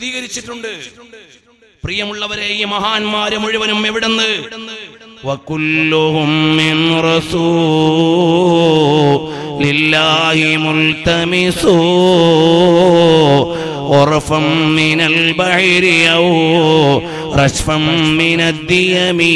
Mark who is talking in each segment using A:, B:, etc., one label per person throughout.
A: വിശദീകരിച്ചിട്ടുണ്ട്. പ്രിയമുള്ളവരെ, ഈ മഹാന്മാരെ മുഴുവനും എവിടെന്ന് വകുല്ലുഹും മിൻ റസൂലില്ലാഹി മുൽതമിസൂ ഉർഫം മിനൽ ബഹരി ഔ റശ്ഫം മിനദ്ദിയമി.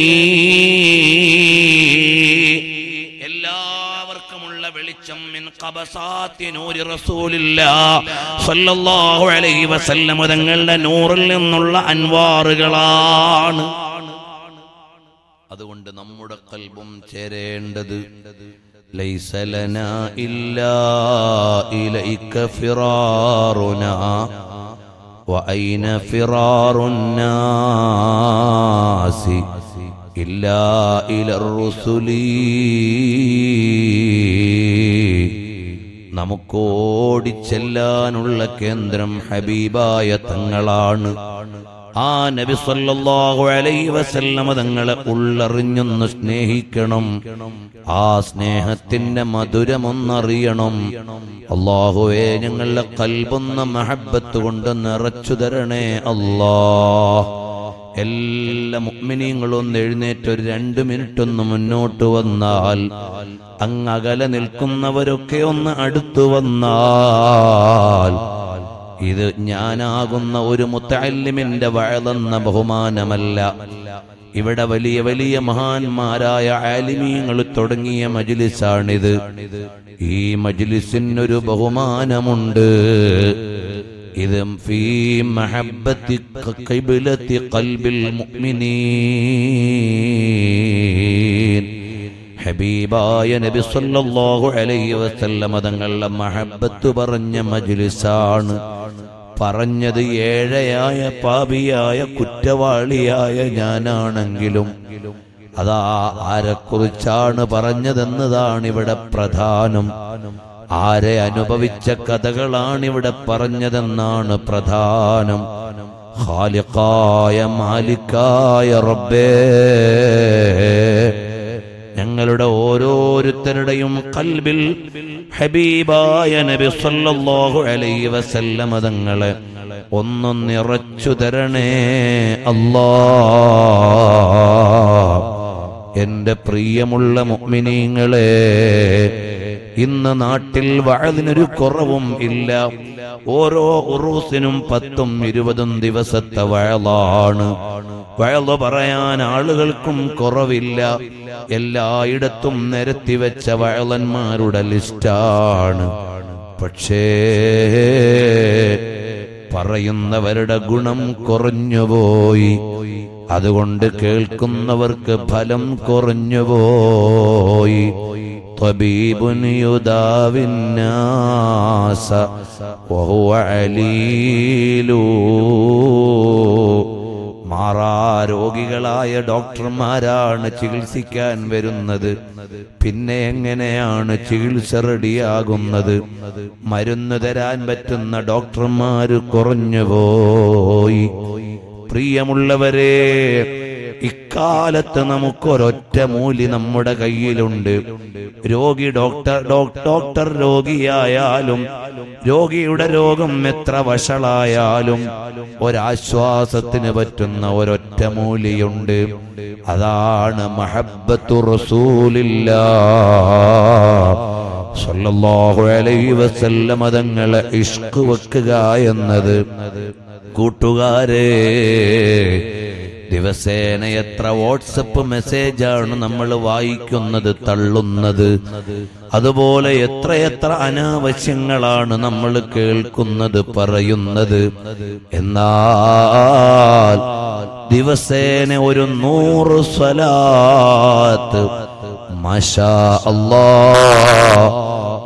A: എല്ലാവർക്കുമുള്ള വെളിച്ചം മിൻ ഖബസാത്തി നൂരി റസൂലില്ലാഹ് സ്വല്ലല്ലാഹു അലൈഹി വസല്ലം തങ്ങളുടെ നൂറിൽ നിന്നുള്ള അൻവാറുകളാണ്. അതുകൊണ്ട് നമ്മുടെ ഖൽബും ചേരേണ്ടത് ലൈസ ലനാ ഇല്ലാ ഇലൈക ഫിറാറുനാ വഅൈന ഫിറാറുൻ നാസി ഇല്ലാ ഇലർ റുസുലി. നമുക്കോടിച്ചെല്ലാനുള്ള കേന്ദ്രം ഹബീബായ തങ്ങളാണ്. ആ നബി സല്ലല്ലാഹു അലൈഹി വസല്ലം തങ്ങളെ ഉള്ളറിഞ്ഞൊന്ന് സ്നേഹിക്കണം. ആ സ്നേഹത്തിന്റെ മധുരമൊന്നറിയണം. അല്ലാഹുവേ, ഞങ്ങളുടെ ഖൽബൊന്ന് മഹബ്ബത്ത് കൊണ്ട് നിറച്ചു തരണേ അല്ലാഹ്. എല്ലാ മുഅ്മിനീങ്ങളും ഒന്ന് എഴുന്നേറ്റ് ഒരു 2 മിനിറ്റ് ഒന്ന് മുന്നോട്ട് വന്നാൽ, അങ്ങകലെ നിൽക്കുന്നവരൊക്കെ ഒന്ന് അടുത്തു വന്നാൽ, ഇത് ഞാനാകുന്ന ഒരു മുത്തഅല്ലിമിന്റെ വഅളെന്ന ബഹുമാനമല്ല. ഇവിടെ വലിയ വലിയ മഹാന്മാരായ ആലിമീങ്ങൾ തുടങ്ങിയ മജ്ലിസാണിത്. ഈ മജ്ലിസിനൊരു ബഹുമാനമുണ്ട്. ഇത് ഫീ മഹബ്ബത്തി ഖിബ്ലത്തി ഖൽബിൽ മുഅ്മിനീൻ. ഹബീബായ നബി സല്ലല്ലാഹു അലൈഹി വസല്ലം തങ്ങളുടെ മഹബ്ബത്ത് പറഞ്ഞ മജ്ലിസാണ്. പറഞ്ഞത് ഏഴയായ പാപിയായ കുറ്റവാളിയായ ഞാനാണെങ്കിലും അതാ ആരെക്കുറിച്ചാണ് പറഞ്ഞതെന്നതാണ് ഇവിടെ പ്രധാനം. ആരെ അനുഭവിച്ച കഥകളാണിവിടെ പറഞ്ഞതെന്നാണ് പ്രധാനം. ഖാലിഖായ മാലിക്കായ റബ്ബേ, ഞങ്ങളുടെ ഓരോരുത്തരുടെയും ഖൽബിൽ ഹബീബായ നബി സല്ലല്ലാഹു അലൈഹി വസല്ലം തങ്ങളെ ഒന്ന് നിറച്ചു തരണേ അല്ലാഹ്. എന്റെ പ്രിയമുള്ള മുഅ്മിനീങ്ങളെ, ഇന്ന് നാട്ടിൽ വഅദിനൊരു കുറവും ഇല്ല. ഓരോ ഉറൂസിനും 10ഉം 20ഉം ദിവസത്തെ വഅദാണ്. വഅദ് പറയാൻ ആളുകൾക്കും കുറവില്ല. എല്ലായിടത്തും നിരത്തി വെച്ച വഅദന്മാരുടെ ലിസ്റ്റാണ്. പക്ഷേ പറയുന്നവരുടെ ഗുണം കുറഞ്ഞുപോയി. അതുകൊണ്ട് കേൾക്കുന്നവർക്ക് ഫലം കുറഞ്ഞുപോയി. തബീബുൻ യുദാവിന്നാസ വഹുവ അലീലു. മാറാരോഗികളായ ഡോക്ടർമാരാണ് ചികിത്സിക്കാൻ വരുന്നത്. പിന്നെ എങ്ങനെയാണ് ചികിത്സ റെഡിയാകുന്നത്? മരുന്ന് തരാൻ പറ്റുന്ന ഡോക്ടർമാര് കുറഞ്ഞുപോയി. പ്രിയമുള്ളവരെ, ഇക്കാലത്ത് നമുക്കൊരൊറ്റ മൂലി നമ്മുടെ കയ്യിലുണ്ട്. രോഗി ഡോക്ടർ രോഗിയായാലും രോഗിയുടെ രോഗം എത്ര വഷളായാലും ഒരാശ്വാസത്തിന് പറ്റുന്ന ഒരൊറ്റ മൂലിയുണ്ട്. അതാണ് മഹബ്ബത്തു റസൂലില്ലാഹ് സ്വല്ലല്ലാഹു അലൈഹി വസല്ലം തങ്ങളെ ഇഷ്ക് വെക്കുക എന്നത്. കൂട്ടുകാരെ, ദിവസേന എത്ര വാട്സപ്പ് മെസ്സേജാണ് നമ്മൾ വായിക്കുന്നത്, തള്ളുന്നത്. അതുപോലെ എത്രയെത്ര അനാവശ്യങ്ങളാണ് നമ്മൾ കേൾക്കുന്നത്, പറയുന്നത്. എന്നാൽ ദിവസേന ഒരു 100 സ്വലാത്ത് മാഷാ അല്ലാഹ്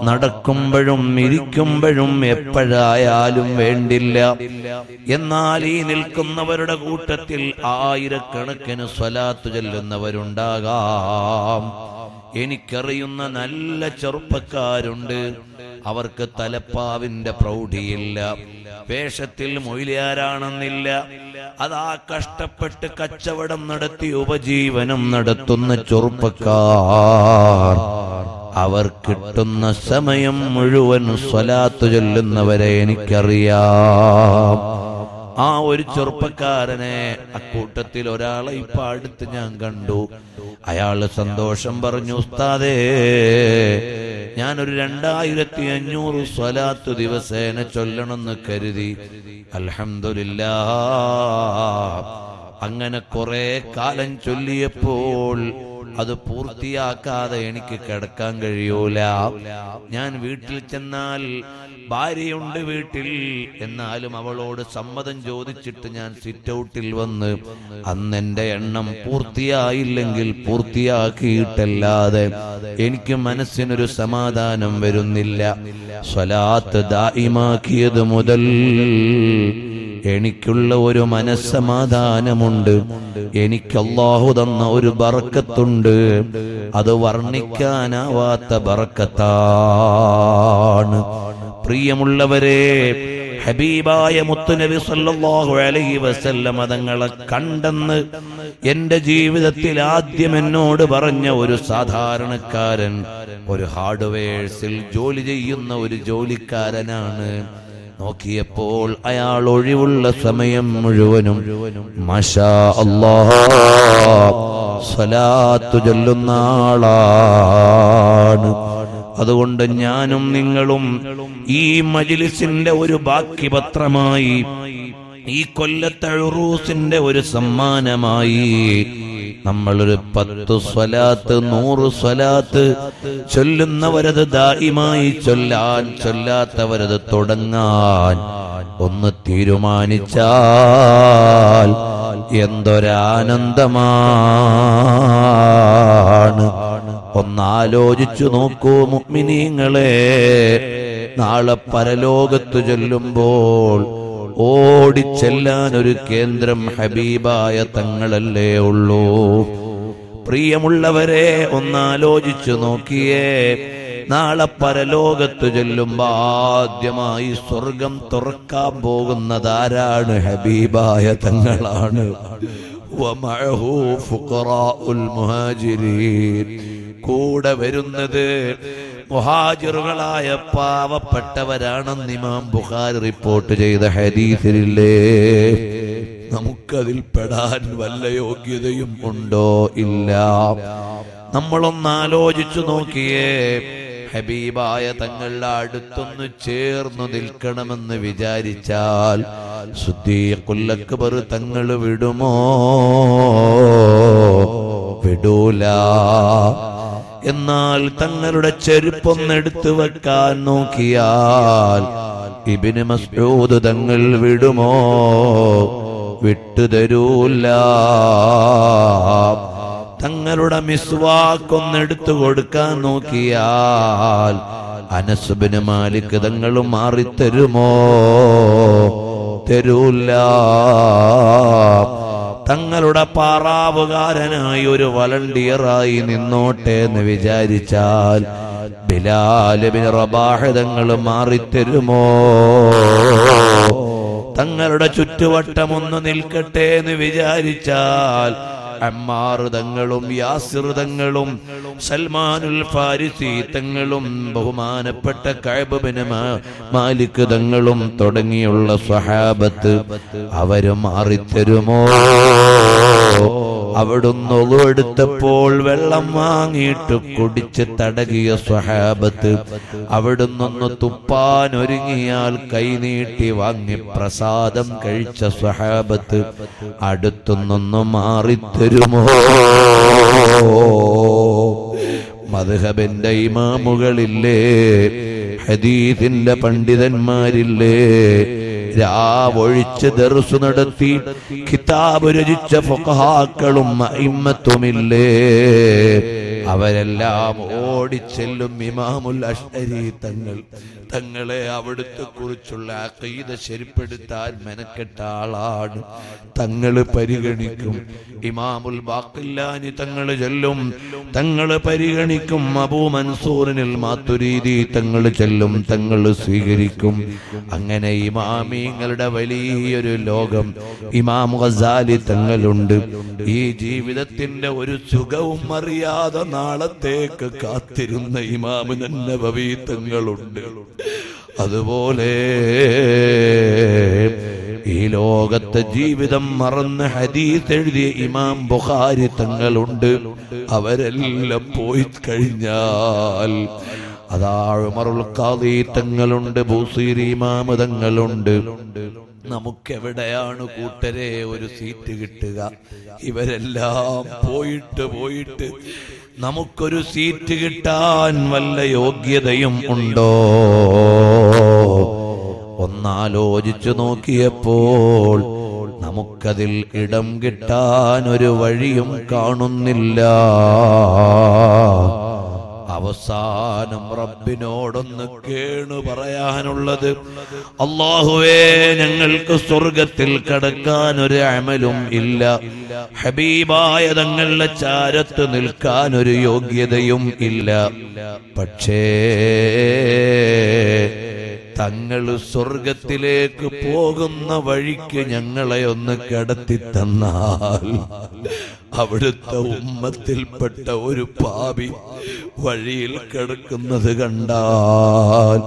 A: നടക്കുമ്പോഴും ഇരിക്കുമ്പോഴും എപ്പോഴായാലും വേണ്ടില്ല. എന്നാൽ ഈ നിൽക്കുന്നവരുടെ കൂട്ടത്തിൽ ആയിരക്കണക്കിന് സ്വലാത്ത് ചൊല്ലുന്നവരുണ്ടാകാം. എനിക്കറിയുന്ന നല്ല ചെറുപ്പക്കാരുണ്ട്. അവർക്ക് തലപ്പാവിന്റെ പ്രൗഢിയില്ല, വേഷത്തിൽ മൊയ്ലിയാരാണെന്നില്ല. അതാ കഷ്ടപ്പെട്ട് കച്ചവടം നടത്തി ഉപജീവനം നടത്തുന്ന ചെറുപ്പക്കാർ, അവർ കിട്ടുന്ന സമയം മുഴുവൻ സ്വലാത്ത് ചൊല്ലുന്നവരെ എനിക്കറിയാം. ആ ഒരു ചെറുപ്പക്കാരനെ അക്കൂട്ടത്തിൽ ഒരാളെ ഇപ്പൊ അടുത്ത് ഞാൻ കണ്ടു. അയാള് സന്തോഷം പറഞ്ഞു, ഉസ്താദേ ഞാനൊരു 2500 സ്വലാത്ത് ദിവസേന ചൊല്ലണമെന്ന് കരുതി. അൽഹംദുലില്ലാഹ് അങ്ങനെ കുറെ കാലം ചൊല്ലിയപ്പോൾ അത് പൂർത്തിയാക്കാതെ എനിക്ക് കിടക്കാൻ കഴിയൂല. ഞാൻ വീട്ടിൽ ചെന്നാൽ ഭാര്യയുണ്ട് വീട്ടിൽ, എന്നാലും അവളോട് സമ്മതം ചോദിച്ചിട്ട് ഞാൻ സിറ്റ് ഔട്ടിൽ വന്ന് അന്നെന്റെ എണ്ണം പൂർത്തിയായില്ലെങ്കിൽ പൂർത്തിയാക്കിയിട്ടല്ലാതെ എനിക്ക് മനസ്സിനൊരു സമാധാനം വരുന്നില്ല. സ്വലാത്ത് ദായിമാക്കിയത് മുതൽ എനിക്കുള്ള ഒരു മനസ്സമാധാനമുണ്ട്. എനിക്ക് അല്ലാഹു തന്ന ഒരു ബർക്കത്തുണ്ട്. അത് വർണ്ണിക്കാനാവാത്ത ബർക്കത്താണ്. പ്രിയമുള്ളവരെ, ഹബീബായ മുത്തുനബി സല്ലല്ലാഹു അലൈഹി വസല്ലം തങ്ങളെ കണ്ടെന്ന് എന്റെ ജീവിതത്തിൽ ആദ്യം എന്നോട് പറഞ്ഞ ഒരു സാധാരണക്കാരൻ, ഒരു ഹാർഡ്വെയർസിൽ ജോലി ചെയ്യുന്ന ഒരു ജോലിക്കാരനാണ്. നോക്കിയപ്പോൾ അയാൾ ഒഴിവുള്ള സമയം മുഴുവനും മാഷാ അല്ലാഹ് സ്വലാത്ത് ചൊല്ലുന്ന ആളാണ്. അതുകൊണ്ട് ഞാനും നിങ്ങളും ഈ മജ്ലിസിന്റെ ഒരു ബാക്കി പത്രമായി, ഈ കൊല്ലത്തെ ഉറൂസിന്റെ ഒരു സമ്മാനമായി നമ്മളൊരു 10 സ്വലാത്ത് 100 സ്വലാത്ത് ചൊല്ലുന്നവരത് ദായിമായി ചൊല്ലാൻ, ചൊല്ലാത്തവരത് തുടങ്ങാൻ ഒന്ന് തീരുമാനിച്ചാൽ എന്തൊരാനന്ദമാണ്. ഒന്നാലോചിച്ചു നോക്കൂ മുഅ്മിനീങ്ങളെ, നാളെ പരലോകത്ത് ചൊല്ലുമ്പോൾ ഓടിച്ചെല്ലാൻ ഒരു കേന്ദ്രം ഹബീബായ തങ്ങളല്ലേ ഉള്ളൂ. പ്രിയമുള്ളവരെ, ഒന്നാലോചിച്ചു നോക്കിയേ, നാളെ പരലോകത്ത് ചെല്ലുമ്പോ ആദ്യമായി സ്വർഗം തുറക്കാൻ പോകുന്നതാരാണ്? ഹബീബായ തങ്ങളാണ്. വമഅഹു ഫുഖറാഉൽ മുഹാജിരീൻ, കൂടെ വരുന്നത് മുഹാജിറുകളായ പാവപ്പെട്ടവരാണെന്ന് ഇമാം ബുഖാരി റിപ്പോർട്ട് ചെയ്ത ഹദീസിലില്ലേ? നമുക്കതിൽ പെടാൻ വല്ല യോഗ്യതയും ഉണ്ടോ? ഇല്ല. നമ്മളൊന്നാലോചിച്ചു നോക്കിയേ, ഹബീബായ തങ്ങളുടെ അടുത്തൊന്ന് ചേർന്നു നിൽക്കണമെന്ന് വിചാരിച്ചാൽ സിദ്ദീഖുൽ അക്ബർ തങ്ങൾ വിടുമോ? വിടൂല. എന്നാൽ തങ്ങളുടെ ചെരുപ്പൊന്നെടുത്തു വെക്കാൻ നോക്കിയാൽ ഇബ്നു മസ്ഊദ് തങ്ങൾ വിടുമോ? വിട്ടുതരൂല. തങ്ങളുടെ മിസ്വാക്കൊന്നെടുത്തു കൊടുക്കാൻ നോക്കിയാൽ അനസ് ഇബ്നു മാലിക് തങ്ങൾ മാറിത്തരുമോ? തരൂല. തങ്ങളുടെ പാറാവുകാരനായി ഒരു വളണ്ടിയറായി നിന്നോട്ടെ എന്ന് വിചാരിച്ചാൽ ബിലാൽ ഇബ്നു റബാഹ് തങ്ങൾ മാറിത്തരുമോ? തങ്ങളുടെ ചുറ്റുവട്ടം ഒന്ന് നിൽക്കട്ടെ എന്ന് വിചാരിച്ചാൽ അമ്മാർ തങ്ങളും യാസിർ തങ്ങളും സൽമാനുൽ ഫാരിസി തങ്ങളും ബഹുമാനപ്പെട്ട കഅബ് ഇബ്നു മാലിക് തങ്ങളും തുടങ്ങിയുള്ള സ്വഹാബത്ത് അവര് മാറിത്തരുമോ? അവിടുന്ന് ഒളുവെടുത്തപ്പോൾ വെള്ളം വാങ്ങിയിട്ട് കുടിച്ച് തടകിയ സ്വഹാബത്ത് അവിടുന്നൊന്ന് തുപ്പാൻ ഒരുങ്ങിയാൽ കൈനീട്ടി വാങ്ങി പ്രസാദം കഴിച്ച സ്വഹാബത്ത് അടുത്തുനിന്നൊന്ന് മാറിത്തരുമോ? മദ്ഹബിന്റെ ഇമാമുകളില്ലേ, ഹദീസിന്റെ പണ്ഡിതന്മാരില്ലേ, രാവൊഴിച്ച് ദർസ് നടത്തി കിതാബ് രചിച്ച ഫുഖഹാക്കളും അഇമ്മത്തുമില്ലേ, അവരെല്ലാം ഓടിച്ചെല്ലും ഇമാമുൽ അശ്അരി തങ്ങളെ അവിടുത്തെ കുറിച്ചുള്ള അഖീദ ശരിപ്പെടുത്താൻ മെനക്കെട്ട ആളാണ്. തങ്ങള് പരിഗണിക്കും. ഇമാമുൽ ബാഖില്ലാനി തങ്ങള് ചെല്ലും, തങ്ങള് പരിഗണിക്കും. അബൂ മൻസൂറിനിൽ മാതുരീദി തങ്ങള് ചെല്ലും, തങ്ങള് സ്വീകരിക്കും. അങ്ങനെ ഇമാമിങ്ങളുടെ വലിയൊരു ലോകം ഇമാം ഗസാലി തങ്ങളുണ്ട്. ഈ ജീവിതത്തിന്റെ ഒരു സുഖവും അറിയാതെ നാളത്തേക്ക് കാത്തിരുന്ന ഇമാം നബവി തങ്ങളുണ്ട്. അതുപോലെ ഈ ലോകത്തെ ജീവിതം മറന്ന് ഹദീസ് എഴുതിയ ഇമാം ബുഖാരി തങ്ങളുണ്ട്. അവരെല്ലാം പോയി കഴിഞ്ഞാൽ അതാ ഉമറുൽ ഖാദി തങ്ങളുണ്ട്, ബൂസീരി ഇമാം തങ്ങളുണ്ട്. നമുക്കെവിടെയാണ് കൂട്ടരെ ഒരു സീറ്റ് കിട്ടുക? ഇവരെല്ലാം പോയിട്ട് നമുക്കൊരു സീറ്റ് കിട്ടാൻ വല്ല യോഗ്യതയും ഉണ്ടോ? ഒന്നാലോചിച്ചു നോക്കിയപ്പോൾ നമുക്കതിൽ ഇടം കിട്ടാൻ ഒരു വഴിയും കാണുന്നില്ല. അവസാനം റബ്ബിനോടൊന്ന് കേണു പറയാനുള്ളത്, അല്ലാഹുവേ ഞങ്ങൾക്ക് സ്വർഗത്തിൽ കടക്കാൻ ഒരു അമലും ഇല്ല, ഹബീബായ തങ്ങളുടെ ചാരത്ത് നിൽക്കാൻ ഒരു യോഗ്യതയും ഇല്ല. പക്ഷേ തങ്ങൾ സ്വർഗത്തിലേക്ക് പോകുന്ന വഴിക്ക് ഞങ്ങളെ ഒന്ന് കടത്തി തന്നാൽ, അവിടുത്തെ ഉമ്മത്തിൽപ്പെട്ട ഒരു പാപി വഴിയിൽ കിടക്കുന്നത് കണ്ടാൽ,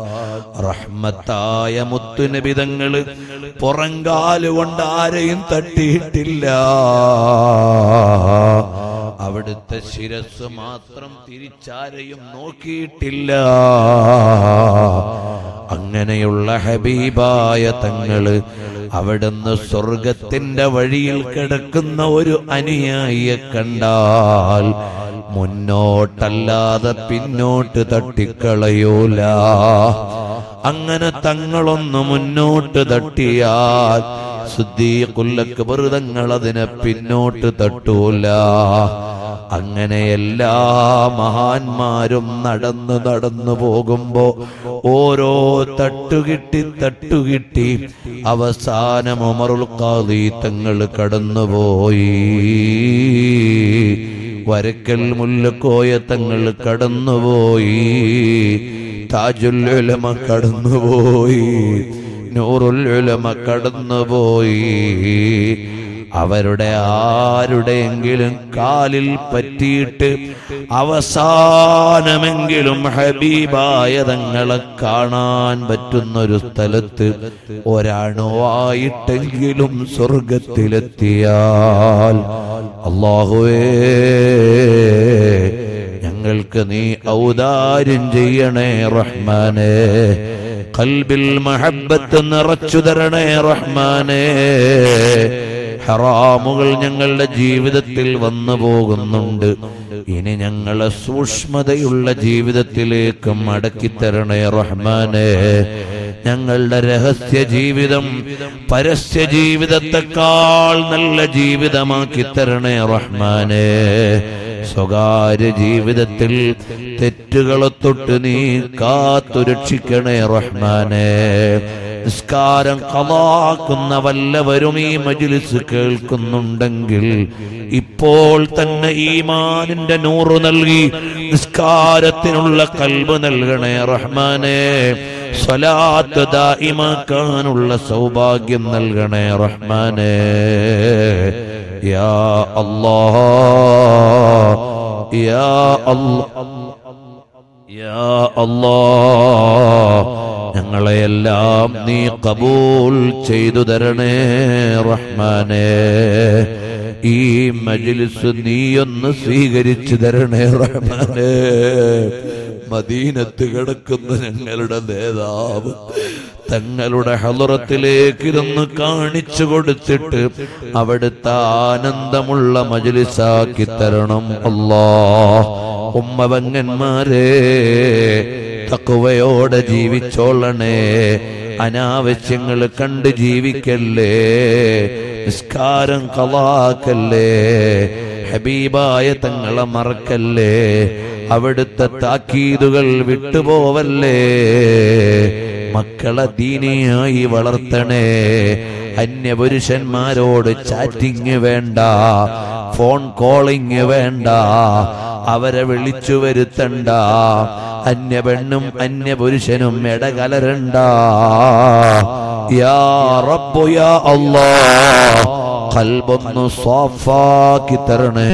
A: റഹ്മത്തായ മുത്തുനബി തങ്ങള് പുറങ്കാലുകൊണ്ട് ആരെയും തട്ടിയിട്ടില്ല, അവിടുത്തെ ശിരസ് മാത്രം തിരിച്ചാരെയും നോക്കിയിട്ടില്ല. അങ്ങനെയുള്ള ഹബീബായ തങ്ങള് അവിടുന്ന് സ്വർഗത്തിന്റെ വഴിയിൽ കിടക്കുന്ന ഒരു അനുയായിയെ കണ്ടാൽ മുന്നോട്ടല്ലാതെ പിന്നോട്ട് തട്ടിക്കളയൂല. അങ്ങനെ തങ്ങളൊന്ന് മുന്നോട്ട് തട്ടിയാൽ സിദ്ദീഖുൽ അക്ബർ തങ്ങൾ അതിനെ പിന്നോട്ട് തട്ടൂല. അങ്ങനെ എല്ലാ മഹാന്മാരും നടന്നു പോകുമ്പോ ഓരോ തട്ടുകിട്ടി അവസാനം ഉമറുൽ ഖാദി തങ്ങൾ കടന്നുപോയി. വരക്കൽ മുല്ലക്കോയ തങ്ങൾ കടന്നുപോയി. താജുൽ ഉലമ കടന്നുപോയി. നൂറുൽ ഉലമ കടന്നുപോയി. അവരുടെ ആരുടെയെങ്കിലും കാലിൽ പറ്റിയിട്ട് അവസാനമെങ്കിലും ഹബീബായ തങ്ങളെ കാണാൻ പറ്റുന്നൊരു സ്ഥലത്ത് ഒരണുവായിട്ടെങ്കിലും സ്വർഗത്തിലെത്തിയാൽ, അല്ലാഹുവേ ഞങ്ങൾക്ക് നീ ഔദാര്യം ചെയ്യണേ റഹ്മാനേ. ഖൽബിൽ മഹബ്ബത്ത് നിറച്ചു തരണേ റഹ്മാനേ. ഹറാമുകൾ ഞങ്ങളുടെ ജീവിതത്തിൽ വന്നു പോകുന്നുണ്ട്. ഇനി ഞങ്ങളെ സൂക്ഷ്മതയുള്ള ജീവിതത്തിലേക്ക് മടക്കിത്തരണേ റഹ്മാനേ. ഞങ്ങളുടെ രഹസ്യ ജീവിതം പരസ്യ ജീവിതത്തെക്കാൾ നല്ല ജീവിതമാക്കി തരണേ റഹ്മാനേ. സ്വകാര്യ ജീവിതത്തിൽ തെറ്റുകളെ തൊട്ട് നീ കാത്തുരക്ഷിക്കണേ റഹ്മാനേ. നിസ്കാരം ഖളാക്കുന്ന വല്ലവരും ഈ മജ്ലിസ് കേൾക്കുന്നുണ്ടെങ്കിൽ ഇപ്പോൾ തന്നെ ഈമാനിന്റെ നൂറ് നൽകി നിസ്കാരത്തിനുള്ള ഖൽബ് നൽകണേ റഹ്മാനേ. സ്വലാത്ത് ദായിമാക്കാനുള്ള സൗഭാഗ്യം നൽകണേ റഹ്മാനേ. യാ അല്ലാഹ് യാ അല്ലാഹ് യാ അല്ലാഹ് ഞങ്ങളെയെല്ലാം നീ ഖബൂൽ ചെയ്തു തരണേ റഹ്മാനേ. ഈ മജ്ലിസ് നീയൊന്ന് സ്വീകരിച്ചു തരണേ റഹ്മാനേ. മദീനത്ത് കിടക്കുന്ന ഞങ്ങളുടെ നേതാവ് തങ്ങളുടെ ഹളറത്തിലേക്ക് ഇതൊന്ന് കാണിച്ചു കൊടുത്തിട്ട് അവിടുത്തെ ആനന്ദമുള്ള മജ്ലിസാക്കി തരണം അല്ലാഹ്. ഉമ്മവങ്ങന്മാരെ തഖ്വയോടെ ജീവിച്ചോളണേ. അനാവശ്യങ്ങൾ കണ്ട് ജീവിക്കല്ലേ. നിസ്കാരം ഖളാക്കല്ലേ. ഹബീബായ തങ്ങളെ മറക്കല്ലേ. അവിടുത്തെ താക്കീതുകൾ വിട്ടുപോവല്ലേ. മക്കളെ ദീനിയായി വളർത്തണേ. അന്യപുരുഷന്മാരോട് ചാറ്റിങ് വേണ്ട, ഫോൺ കോളിങ് വേണ്ട, അവരെ വിളിച്ചു വരുത്തണ്ട. അന്യപെണ്ണും അന്യപുരുഷനും ഇടകലരണ്ട. യാ റബ്ബു യാ അല്ലാഹ് ഖൽബൊന്ന് സാഫാക്കി തരണേ.